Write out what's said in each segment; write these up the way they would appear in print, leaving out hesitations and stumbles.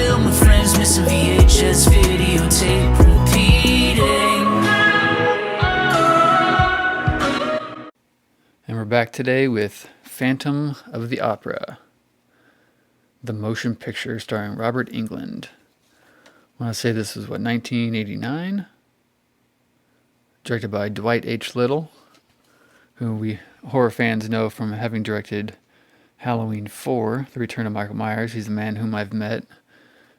film with friends, missing VHS videotape repeating. And we're back today with Phantom of the Opera, the motion picture starring Robert Englund. I want to say this was, 1989? Directed by Dwight H. Little, who we horror fans know from having directed Halloween 4, The Return of Michael Myers. He's the man whom I've met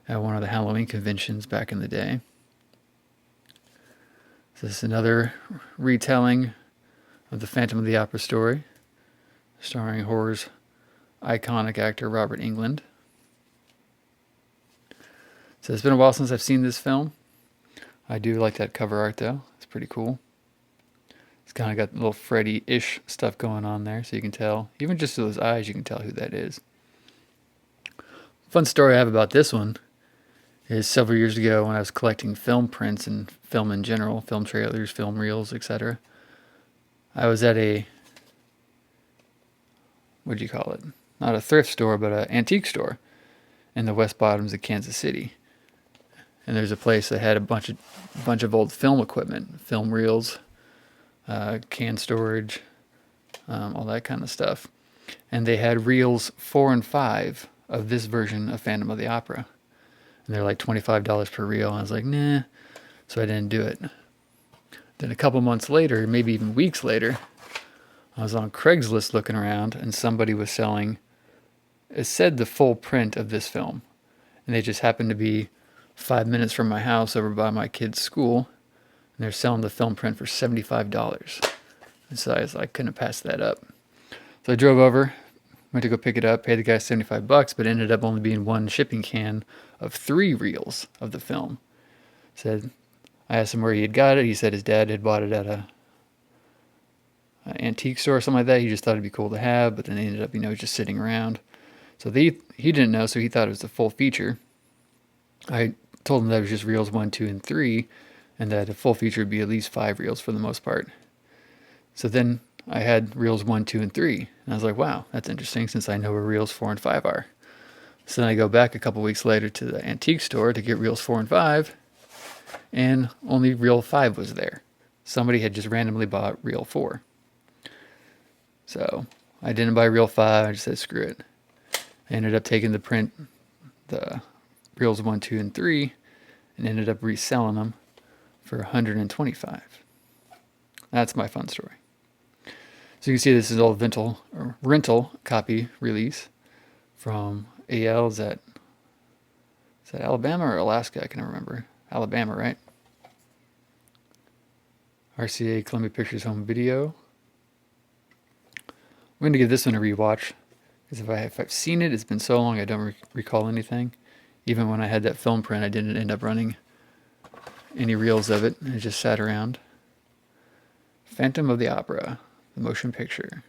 at one of the Halloween conventions back in the day. So this is another retelling of the Phantom of the Opera story, starring horror's iconic actor Robert Englund. So it's been a while since I've seen this film. I do like that cover art though. It's pretty cool. It's kind of got a little Freddy-ish stuff going on there, so you can tell, even just those eyes, you can tell who that is. Fun story I have about this one is several years ago when I was collecting film prints and film in general, film trailers, film reels, etc. I was at a, what do you call it? Not a thrift store, but an antique store in the West Bottoms of Kansas City. And there's a place that had a bunch of old film equipment, film reels, can storage, all that kind of stuff. And they had reels 4 and 5 of this version of Phantom of the Opera. And they're like $25 per reel. And I was like, nah. So I didn't do it. Then a couple months later, maybe even weeks later, I was on Craigslist looking around and somebody was selling, it said the full print of this film. And they just happened to be 5 minutes from my house over by my kid's school. And they're selling the film print for $75. And so I couldn't pass that up. So I drove over, went to go pick it up, paid the guy $75, but it ended up only being one shipping can of 3 reels of the film. I asked him where he had got it. He said his dad had bought it at an antique store or something like that. He just thought it'd be cool to have, but then it ended up, just sitting around. So he didn't know, so he thought it was the full feature. I told him that it was just reels 1, 2, and 3, and that a full feature would be at least 5 reels for the most part. So then I had reels 1, 2, and 3, and I was like, wow, that's interesting since I know where reels 4 and 5 are. So then I go back a couple weeks later to the antique store to get reels 4 and 5, and only reel 5 was there. Somebody had just randomly bought reel 4. So I didn't buy reel 5, I just said screw it. I ended up taking the reels 1, 2, and 3, and ended up reselling them for $125. That's my fun story. So you can see this is all rental copy release from AL. Is that Alabama or Alaska? I can't remember. Alabama, right? RCA Columbia Pictures Home Video. I'm going to give this one a rewatch because if I've seen it, it's been so long I don't recall anything. Even when I had that film print, I didn't end up running any reels of it. It just sat around. Phantom of the Opera, the motion picture.